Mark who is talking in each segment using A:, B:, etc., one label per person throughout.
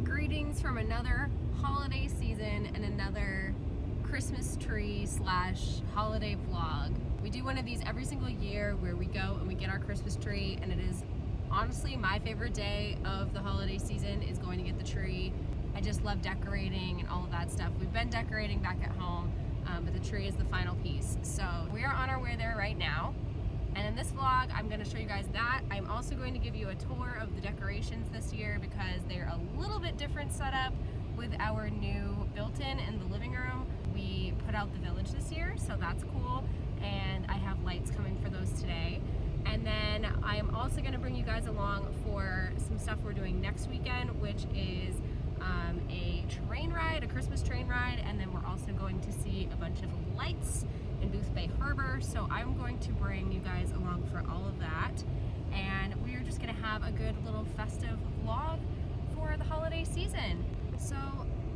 A: Greetings from another holiday season and another Christmas tree / holiday vlog. We do one of these every single year where we go and we get our Christmas tree, and it is honestly my favorite day of the holiday season is going to get the tree. I just love decorating and all of that stuff. We've been decorating back at home, but the tree is the final piece. So we are on our way there right now. And in this vlog, I'm going to show you guys that. I'm also going to give you a tour of the decorations this year because they're a little bit different setup with our new built-in in the living room. We put out the village this year, so that's cool. And I have lights coming for those today. And then I am also going to bring you guys along for some stuff we're doing next weekend, which is a train ride, a Christmas train ride, and then we're also going to see a bunch of lights in Boothbay Harbor. So I'm going to bring you guys along for all of that, and we are just going to have a good little festive vlog for the holiday season. So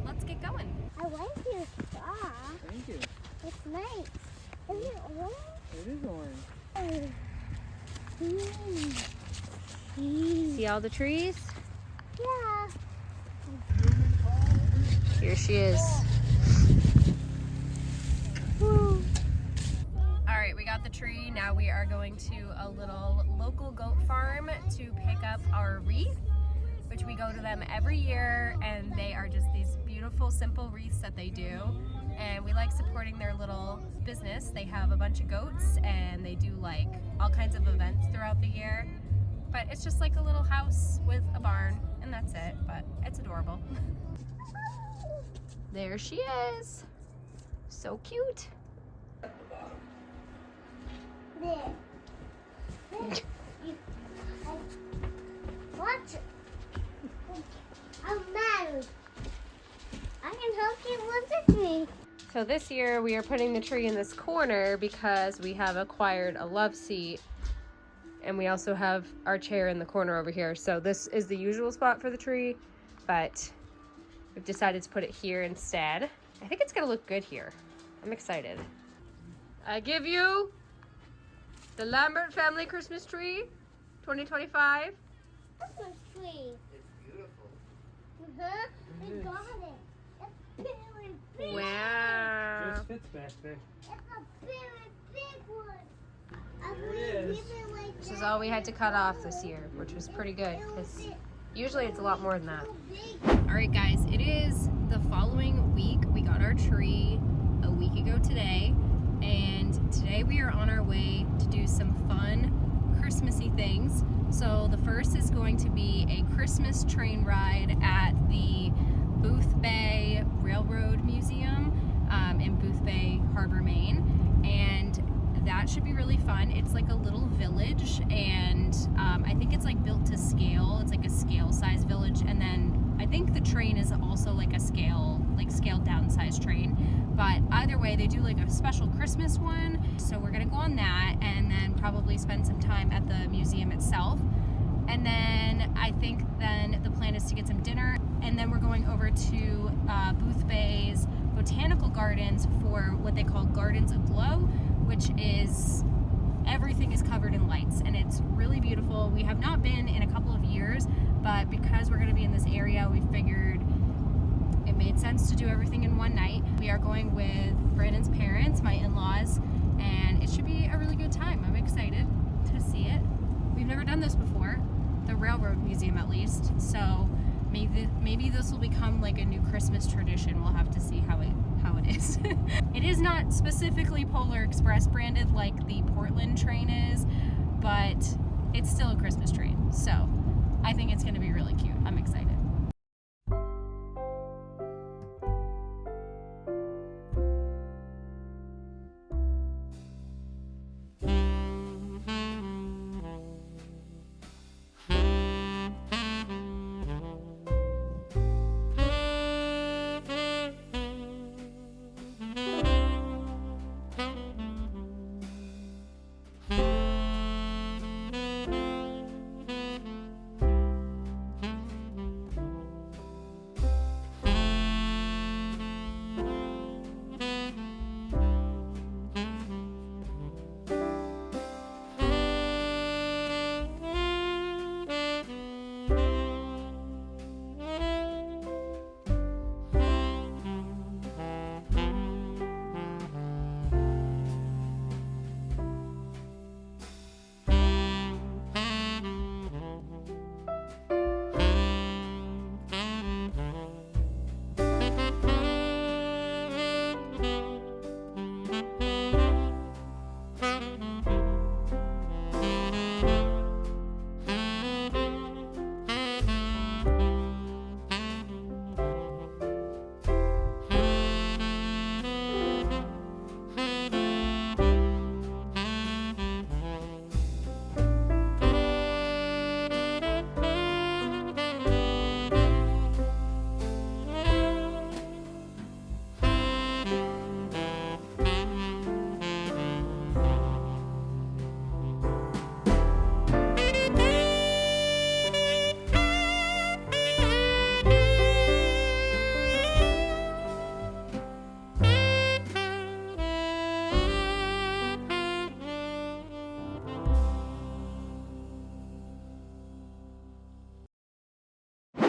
A: let's get going.
B: I like your straw.
C: Thank you.
B: It's nice. Is it orange?
C: It is orange.
A: See all the trees?
B: Yeah.
A: Here she is.
B: Woo.
A: All right, we got the tree. Now we are going to a little local goat farm to pick up our wreath, which we go to them every year, and they are just these beautiful, simple wreaths that they do. And we like supporting their little business. They have a bunch of goats, and they do like all kinds of events throughout the year. But it's just like a little house with a barn, and that's it. But it's adorable. There she is. So cute.
B: There. Watch it. I'm married. I can help you with me.
A: So this year we are putting the tree in this corner because we have acquired a love seat, and we also have our chair in the corner over here. So this is the usual spot for the tree, but we've decided to put it here instead. I think it's gonna look good here. I'm excited. I give you the Lambert family Christmas tree 2025.
B: Christmas tree.
C: It's beautiful.
B: Uh-huh. We got it. It's very big.
A: Wow.
C: Just fits back there.
B: It's a very big one.
C: There it is.
A: This is all we had to cut off this year, which was pretty good because usually it's a lot more than that. All right, guys, it is the following week. We got our tree a week ago today, and today we are on our way to do some fun Christmassy things. So the first is going to be a Christmas train ride at the Boothbay Railroad Museum in Boothbay Harbor, Maine, and that should be really fun. It's like a little village, and I think it's like built to scale. It's like a scale size village, and then I think the train is also like a scaled down size train. But either way, they do like a special Christmas one. So we're gonna go on that, and then probably spend some time at the museum itself. And then I think then the plan is to get some dinner, and then we're going over to Boothbay's Botanical Gardens for what they call Gardens Aglow, which is everything is covered in lights, and it's really beautiful. We have not been in a couple of years, but because we're going to be in this area, we figured it made sense to do everything in one night. We are going with Brandon's parents, my in-laws, and it should be a really good time. I'm excited to see it. We've never done this before, the Railroad Museum at least, so maybe this will become like a new Christmas tradition. We'll have to see how it is. It is not specifically Polar Express branded like the Portland train is, but it's still a Christmas train, so I think it's going to be really cute. I'm excited.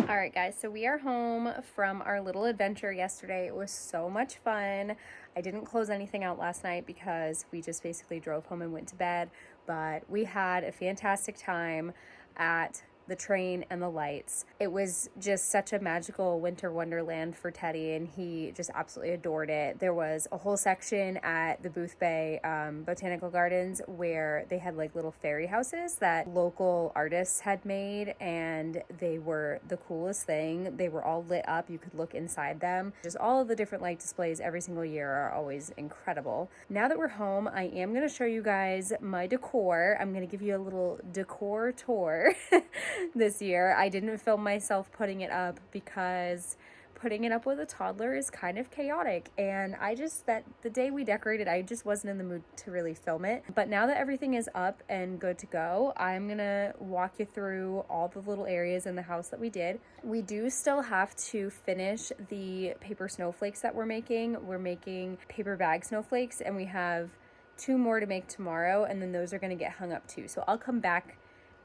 A: All right, guys, so we are home from our little adventure yesterday. It was so much fun. I didn't close anything out last night because we just basically drove home and went to bed, but we had a fantastic time at the train and the lights. It was just such a magical winter wonderland for Teddy, and he just absolutely adored it. There was a whole section at the Boothbay Botanical Gardens where they had like little fairy houses that local artists had made, and they were the coolest thing. They were all lit up. You could look inside them. Just all of the different light displays every single year are always incredible. Now that we're home, I am going to show you guys my decor. I'm going to give you a little decor tour. This year. I didn't film myself putting it up because putting it up with a toddler is kind of chaotic, and that the day we decorated, I just wasn't in the mood to really film it. But now that everything is up and good to go, I'm gonna walk you through all the little areas in the house that we did. We do still have to finish the paper snowflakes that we're making. We're making paper bag snowflakes, and we have 2 more to make tomorrow, and then those are gonna get hung up too. So I'll come back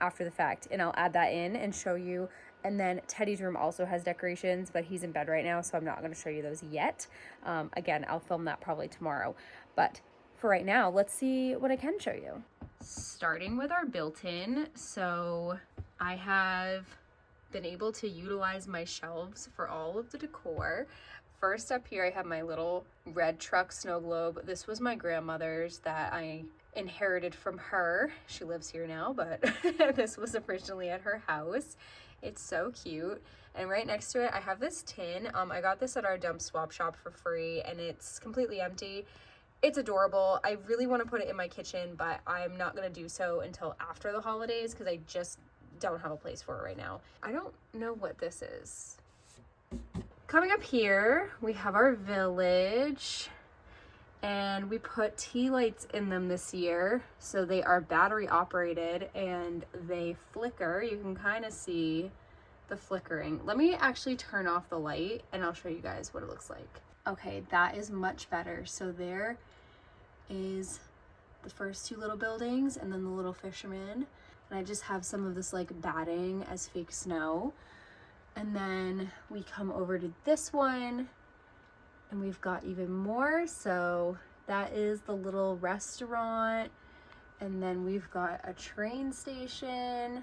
A: after the fact and I'll add that in and show you. And then Teddy's room also has decorations, but he's in bed right now, so I'm not going to show you those yet. Again, I'll film that probably tomorrow, but for right now, let's see what I can show you. Starting with our built-in, so I have been able to utilize my shelves for all of the decor. First up here, I have my little red truck snow globe. This was my grandmother's that I inherited from her. She lives here now, but this was originally at her house. It's so cute. And right next to it, I have this tin. I got this at our dump swap shop for free, and it's completely empty. It's adorable. I really want to put it in my kitchen, but I'm not going to do so until after the holidays because I just don't have a place for it right now. I don't know what this is. Coming up here, we have our village. And we put tea lights in them this year, so they are battery operated and they flicker. You can kind of see the flickering. Let me actually turn off the light and I'll show you guys what it looks like. Okay, that is much better. So there is the first 2 little buildings and then the little fisherman. And I just have some of this like batting as fake snow. And then we come over to this one, and we've got even more. So that is the little restaurant. And then we've got a train station.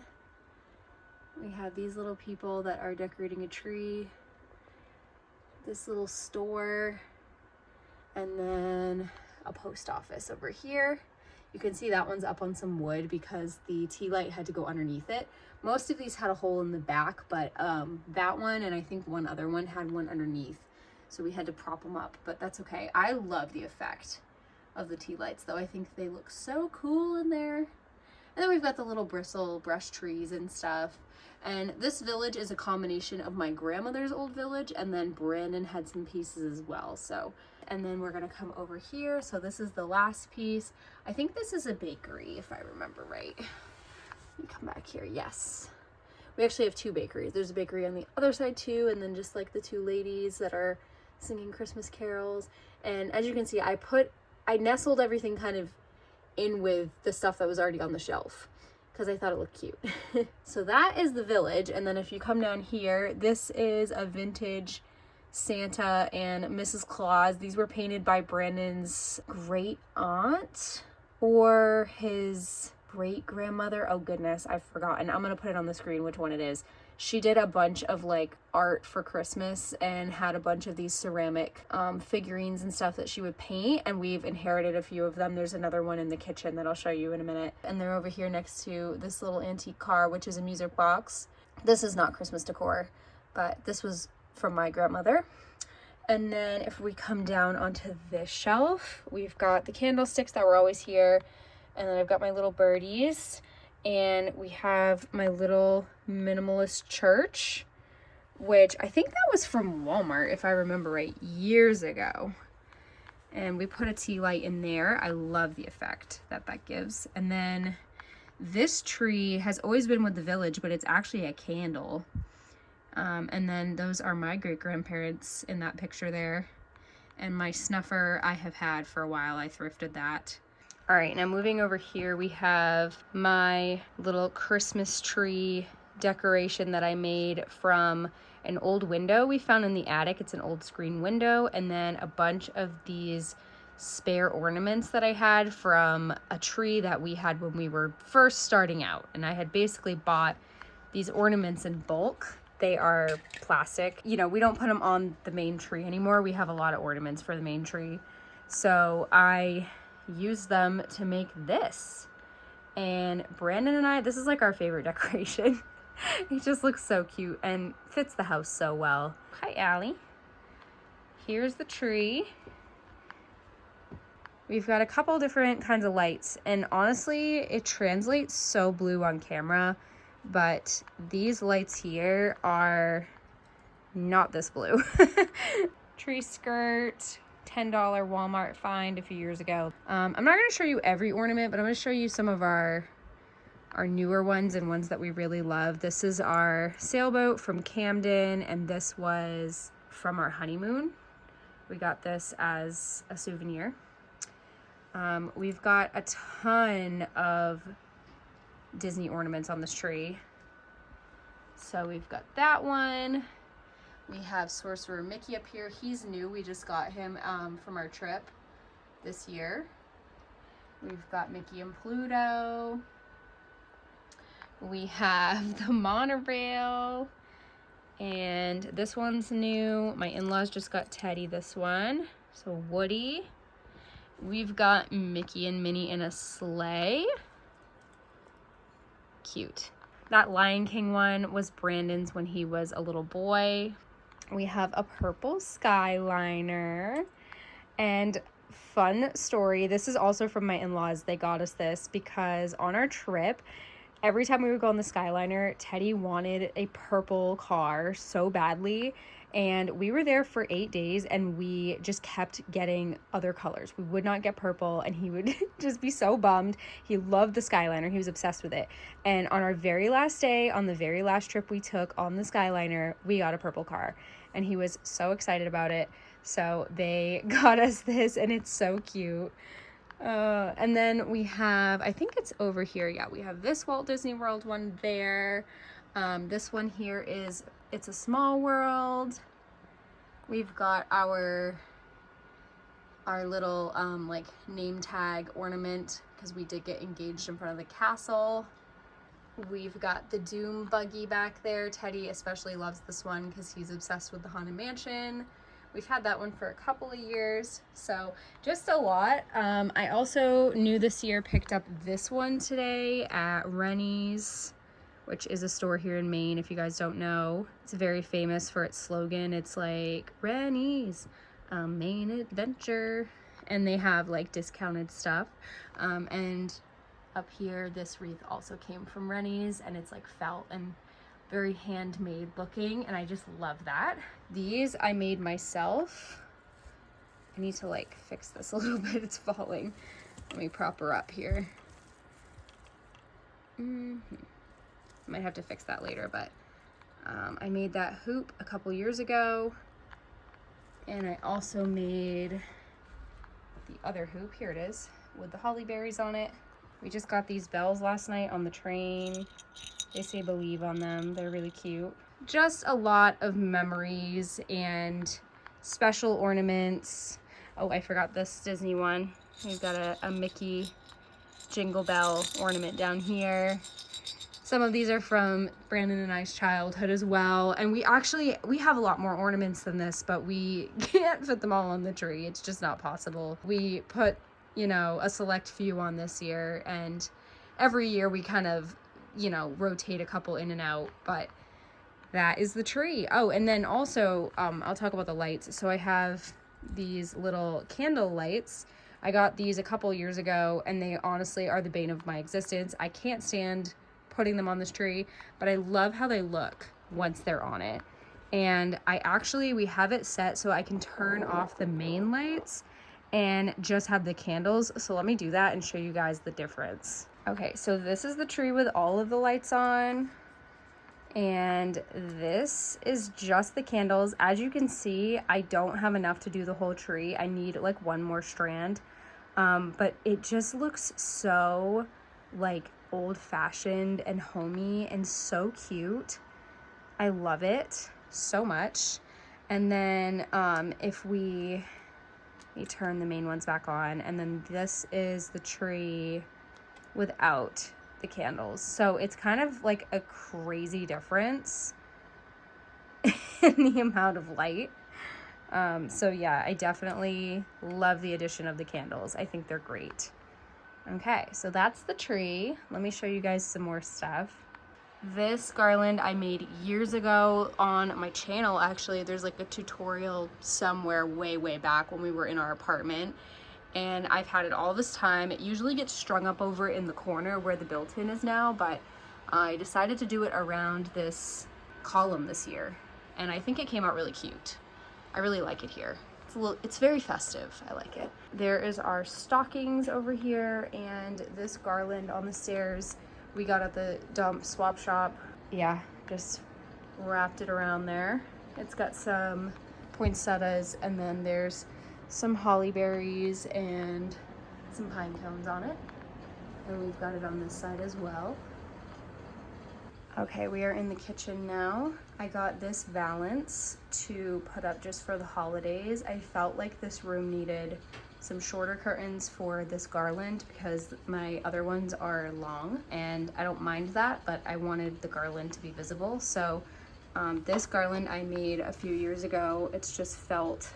A: We have these little people that are decorating a tree. This little store. And then a post office over here. You can see that one's up on some wood because the tea light had to go underneath it. Most of these had a hole in the back, but that one and I think one other one had one underneath. So we had to prop them up, but that's okay. I love the effect of the tea lights though. I think they look so cool in there. And then we've got the little bristle brush trees and stuff. And this village is a combination of my grandmother's old village, and then Brandon had some pieces as well. So, and then we're gonna come over here. So this is the last piece. I think this is a bakery if I remember right. Let me come back here, yes. We actually have 2 bakeries. There's a bakery on the other side too, and then just like the 2 ladies that are singing Christmas carols. And as you can see, I nestled everything kind of in with the stuff that was already on the shelf because I thought it looked cute. So that is the village. And then if you come down here, this is a vintage Santa and Mrs. Claus. These were painted by Brandon's great aunt or his great grandmother. Oh goodness, I've forgotten. I'm gonna put it on the screen which one it is. She did a bunch of like art for Christmas and had a bunch of these ceramic figurines and stuff that she would paint, and we've inherited a few of them. There's another one in the kitchen that I'll show you in a minute. And they're over here next to this little antique car, which is a music box. This is not Christmas decor, but this was from my grandmother. And then if we come down onto this shelf, we've got the candlesticks that were always here. And then I've got my little birdies. And we have my little minimalist church, which I think that was from Walmart, if I remember right, years ago. And we put a tea light in there. I love the effect that that gives. And then this tree has always been with the village, but it's actually a candle. And then those are my great-grandparents in that picture there. And my snuffer I have had for a while. I thrifted that. All right, now moving over here, we have my little Christmas tree decoration that I made from an old window we found in the attic. It's an old screen window, and then a bunch of these spare ornaments that I had from a tree that we had when we were first starting out. And I had basically bought these ornaments in bulk. They are plastic. You know, we don't put them on the main tree anymore. We have a lot of ornaments for the main tree. So I used them to make this. And Brandon and I, this is like our favorite decoration. It just looks so cute and fits the house so well. Hi, Allie. Here's the tree. We've got a couple different kinds of lights, and honestly, it translates so blue on camera, but these lights here are not this blue. Tree skirt, $10 Walmart find a few years ago. I'm not going to show you every ornament, but I'm going to show you some of our newer ones and ones that we really love. This is our sailboat from Camden, and this was from our honeymoon. We got this as a souvenir. We've got a ton of Disney ornaments on this tree. So we've got that one. We have Sorcerer Mickey up here. He's new. We just got him from our trip this year. We've got Mickey and Pluto. We have the monorail. And this one's new. My in-laws just got Teddy this one. So Woody. We've got Mickey and Minnie in a sleigh. Cute. That Lion King one was Brandon's when he was a little boy. We have a purple Skyliner. And fun story, this is also from my in-laws. They got us this because on our trip, every time we would go on the Skyliner, Teddy wanted a purple car so badly. And we were there for 8 days and we just kept getting other colors. We would not get purple and he would just be so bummed. He loved the Skyliner. He was obsessed with it. And on our very last day, on the very last trip we took on the Skyliner, we got a purple car. And he was so excited about it. So they got us this and it's so cute. And then we have, I think it's over here. Yeah, we have this Walt Disney World one there. This one here is It's a Small World. We've got our little like name tag ornament because we did get engaged in front of the castle. We've got the Doom buggy back there. Teddy especially loves this one because he's obsessed with the Haunted Mansion. We've had that one for a couple of years, so just a lot. I also new this year picked up this one today at Rennie's, which is a store here in Maine, if you guys don't know. It's very famous for its slogan. It's like, Rennie's, Maine Adventure. And they have like discounted stuff. And up here, this wreath also came from Rennie's, and it's like felt and very handmade looking, and I just love that. These I made myself. I need to like fix this a little bit. It's falling. Let me prop her up here. Might have to fix that later, but I made that hoop a couple years ago, and I also made the other hoop. Here it is with the holly berries on it. We just got these bells last night on the train. They say believe on them. They're really cute. Just a lot of memories and special ornaments. Oh, I forgot this Disney one. We've got a Mickey Jingle Bell ornament down here. Some of these are from Brandon and I's childhood as well. And we have a lot more ornaments than this, but we can't fit them all on the tree. It's just not possible. We put, you know, a select few on this year, and every year we kind of, you know, rotate a couple in and out, but that is the tree. Oh, and then also, I'll talk about the lights. So I have these little candle lights. I got these a couple years ago, and they honestly are the bane of my existence. I can't stand putting them on this tree, but I love how they look once they're on it. And we have it set so I can turn off the main lights and just have the candles. So let me do that and show you guys the difference. Okay, so this is the tree with all of the lights on, and this is just the candles. As you can see, I don't have enough to do the whole tree. I need like one more strand, but it just looks so like old-fashioned and homey and so cute. I love it so much. And then if we turn the main ones back on, and then this is the tree without the candles. So it's kind of like a crazy difference in the amount of light. So yeah, I definitely love the addition of the candles. I think they're great. Okay, so that's the tree. Let me show you guys some more stuff. This garland I made years ago on my channel. Actually, there's like a tutorial somewhere way back when we were in our apartment, and I've had it all this time. It usually gets strung up over in the corner where the built-in is now, but I decided to do it around this column this year, and I think it came out really cute. I really like it here. It's very festive. I like it. There is our stockings over here, and this garland on the stairs we got at the dump swap shop. Yeah, just wrapped it around there. It's got some poinsettias, and then there's some holly berries and some pine cones on it. And we've got it on this side as well. Okay, we are in the kitchen now. I got this valance to put up just for the holidays. I felt like this room needed some shorter curtains for this garland because my other ones are long, and I don't mind that, but I wanted the garland to be visible. So this garland I made a few years ago. It's just felt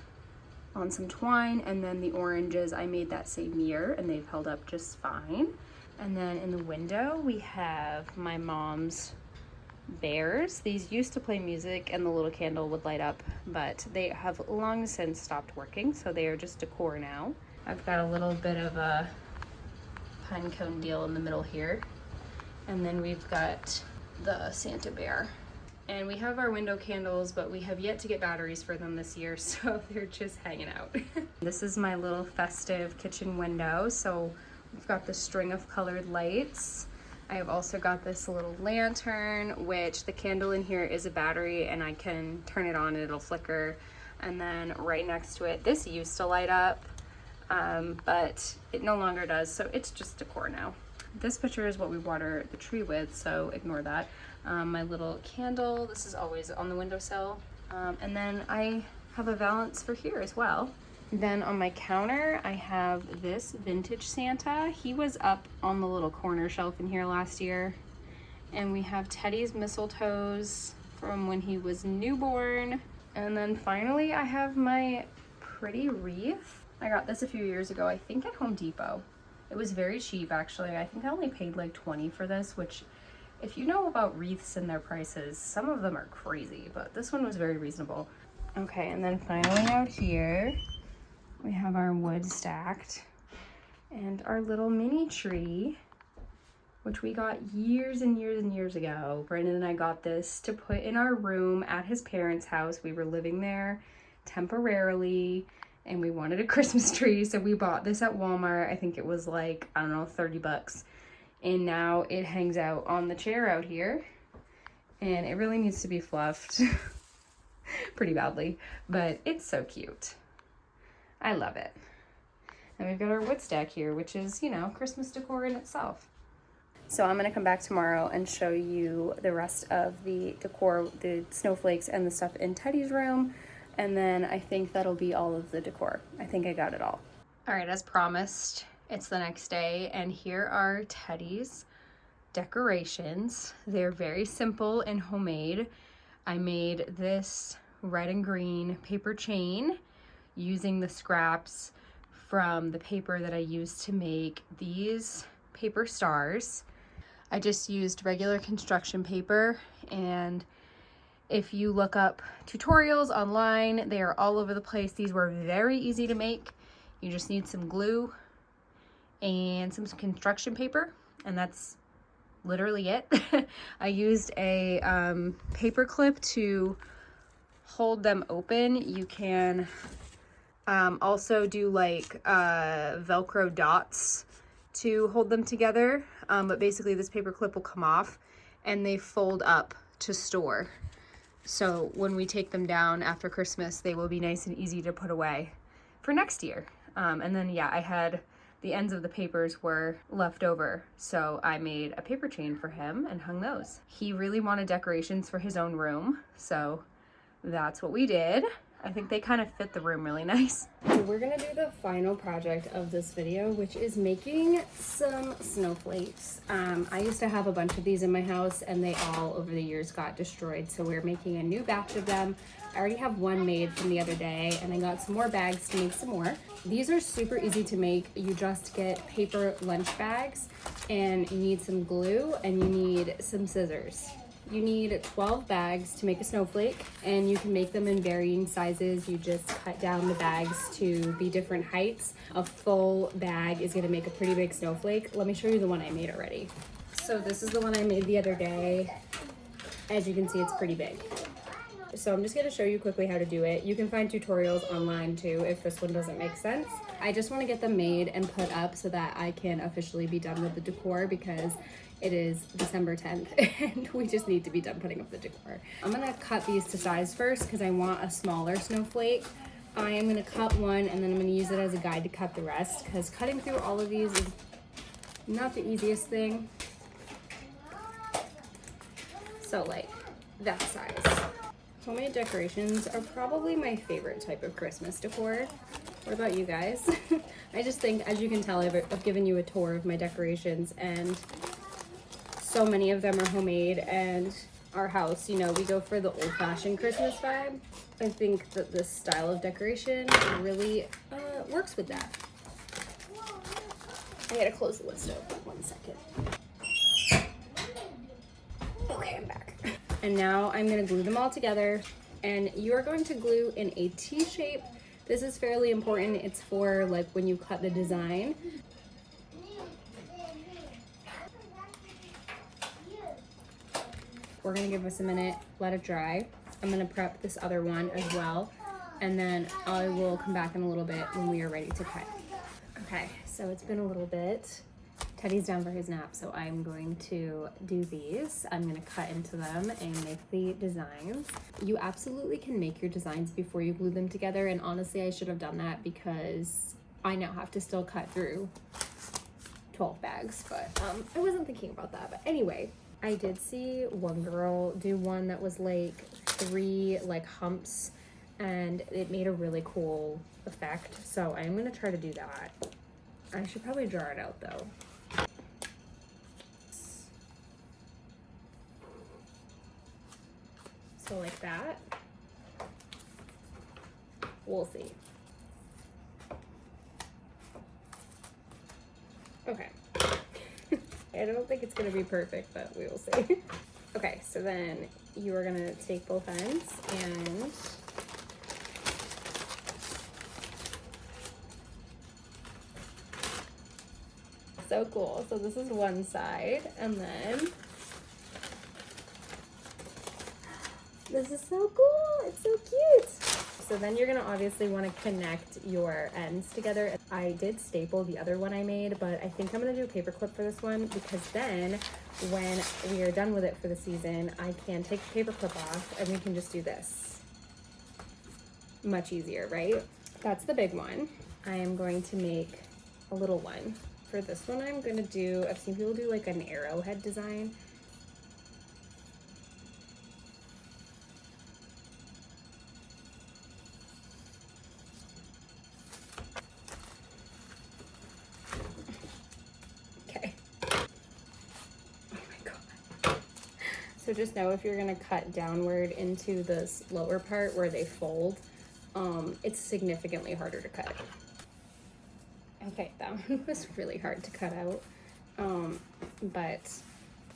A: on some twine, and then the oranges I made that same year, and they've held up just fine. And then in the window we have my mom's bears. These used to play music and the little candle would light up, but they have long since stopped working, so they are just decor now. I've got a little bit of a pine cone deal in the middle here, and then we've got the Santa bear. And we have our window candles, but we have yet to get batteries for them this year, so they're just hanging out. This is my little festive kitchen window. So we've got the string of colored lights. I have also got this little lantern, which the candle in here is a battery, and I can turn it on and it'll flicker. And then right next to it, this used to light up, but it no longer does, so it's just decor now. This picture is what we water the tree with, so ignore that. My little candle, this is always on the windowsill. And then I have a valance for here as well. Then on my counter, I have this vintage Santa. He was up on the little corner shelf in here last year. And we have Teddy's mistletoes from when he was newborn. And then finally, I have my pretty wreath. I got this a few years ago, I think at Home Depot. It was very cheap, actually. I think I only paid like $20 for this, which if you know about wreaths and their prices, some of them are crazy, but this one was very reasonable. Okay, and then finally out here, we have our wood stacked and our little mini tree, which we got years and years and years ago. Brandon and I got this to put in our room at his parents' house. We were living there temporarily and we wanted a Christmas tree, so we bought this at Walmart. I think it was like, I don't know, 30 bucks. And now it hangs out on the chair out here, and it really needs to be fluffed pretty badly, but it's so cute. I love it. And we've got our wood stack here, which is, you know, Christmas decor in itself. So I'm gonna come back tomorrow and show you the rest of the decor, the snowflakes and the stuff in Teddy's room. And then I think that'll be all of the decor. I think I got it all. All right, as promised, it's the next day, and here are Teddy's decorations. They're very simple and homemade. I made this red and green paper chain using the scraps from the paper that I used to make these paper stars. I just used regular construction paper, and if you look up tutorials online, they are all over the place. These were very easy to make. You just need some glue and some construction paper, and that's literally it. I used a paper clip to hold them open. You can also do like Velcro dots to hold them together, but basically this paper clip will come off and they fold up to store. So when we take them down after Christmas, they will be nice and easy to put away for next year. And then yeah, I had the ends of the papers were left over. So I made a paper chain for him and hung those. He really wanted decorations for his own room, so that's what we did. I think they kind of fit the room really nice. So we're gonna do the final project of this video, which is making some snowflakes. I used to have a bunch of these in my house and they all over the years got destroyed. So we're making a new batch of them. I already have one made from the other day and I got some more bags to make some more. These are super easy to make. You just get paper lunch bags and you need some glue and you need some scissors. You need 12 bags to make a snowflake, and you can make them in varying sizes. You just cut down the bags to be different heights. A full bag is gonna make a pretty big snowflake. Let me show you the one I made already. So this is the one I made the other day. As you can see, it's pretty big. So I'm just gonna show you quickly how to do it. You can find tutorials online too if this one doesn't make sense. I just wanna get them made and put up so that I can officially be done with the decor because it is December 10th and we just need to be done putting up the decor. I'm gonna cut these to size first because I want a smaller snowflake. I am gonna cut one and then I'm gonna use it as a guide to cut the rest because cutting through all of these is not the easiest thing. So like that size. Homemade decorations are probably my favorite type of Christmas decor. What about you guys? I just think, as you can tell, I've given you a tour of my decorations and so many of them are homemade, and our house, you know, we go for the old-fashioned Christmas vibe. I think that this style of decoration really works with that. I gotta close the wood stove. 1 second. Okay, I'm back. And now I'm gonna glue them all together, and you are going to glue in a T shape. This is fairly important. It's for like when you cut the design. We're gonna give this a minute, let it dry. I'm gonna prep this other one as well, and then I will come back in a little bit when we are ready to cut. Okay, so it's been a little bit. Teddy's down for his nap, so I'm going to do these. I'm gonna cut into them and make the designs. You absolutely can make your designs before you glue them together, and honestly, I should have done that because I now have to still cut through 12 bags, but I wasn't thinking about that. But anyway, I did see one girl do one that was like 3 like humps, and it made a really cool effect. So I'm gonna try to do that. I should probably draw it out though. So like that. We'll see. Okay. I don't think it's gonna be perfect, but we will see. Okay, so then you are gonna take both ends and so cool. So this is one side, and then this is so cool. It's so cute. So then you're gonna obviously want to connect your ends together. I did staple the other one I made, but I think I'm gonna do a paper clip for this one because then when we are done with it for the season, I can take the paper clip off and we can just do this. Much easier, right? That's the big one. I am going to make a little one. For this one, I'm gonna do, I've seen people do like an arrowhead design. So just know if you're gonna cut downward into this lower part where they fold, it's significantly harder to cut. Okay, that one was really hard to cut out, but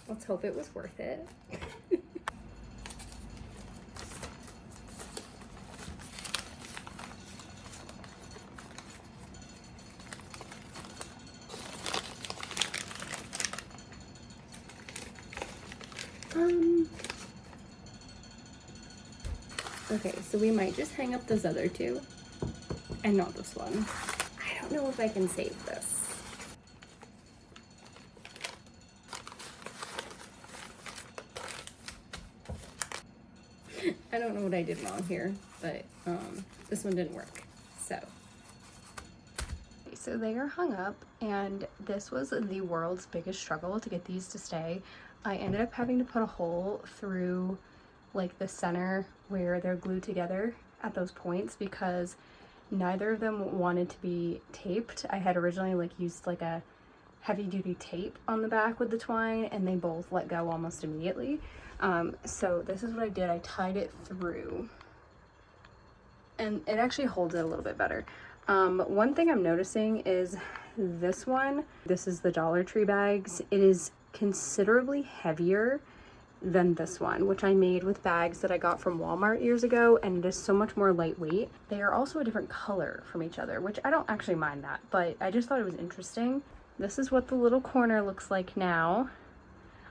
A: let's hope it was worth it. Okay, so we might just hang up those other two and not this one. I don't know if I can save this. I don't know what I did wrong here, but this one didn't work, so. So they are hung up. and this was the world's biggest struggle to get these to stay. I ended up having to put a hole through like the center where they're glued together at those points because neither of them wanted to be taped. I had originally like used like a heavy duty tape on the back with the twine, and they both let go almost immediately. So this is what I did. I tied it through, and it actually holds it a little bit better. One thing I'm noticing is this one. This is the Dollar Tree bags. It is considerably heavier than this one, which I made with bags that I got from Walmart years ago, and it is so much more lightweight. They are also a different color from each other, which I don't actually mind that, but I just thought it was interesting. This is what the little corner looks like now.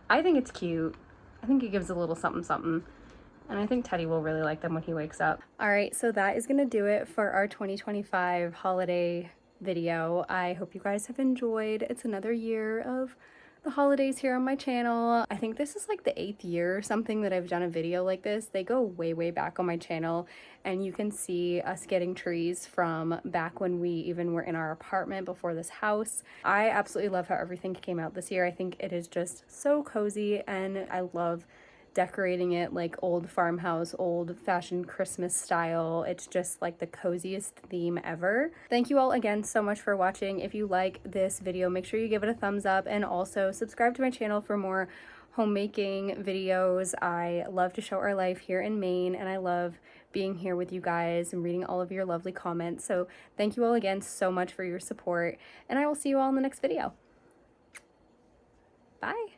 A: I think it's cute. I think it gives a little something something, and I think Teddy will really like them when he wakes up. All right, so that is gonna do it for our 2025 holiday video. I hope you guys have enjoyed. It's another year of the holidays here on my channel. I think this is like the 8th year or something that I've done a video like this. They go way back on my channel, and you can see us getting trees from back when we even were in our apartment before this house. I absolutely love how everything came out this year. I think it is just so cozy, and I love decorating it like old farmhouse, old-fashioned Christmas style. It's just like the coziest theme ever. Thank you all again so much for watching. If you like this video, make sure you give it a thumbs up, and also subscribe to my channel for more homemaking videos. I love to show our life here in Maine, and I love being here with you guys and reading all of your lovely comments. So thank you all again so much for your support, and I will see you all in the next video. Bye.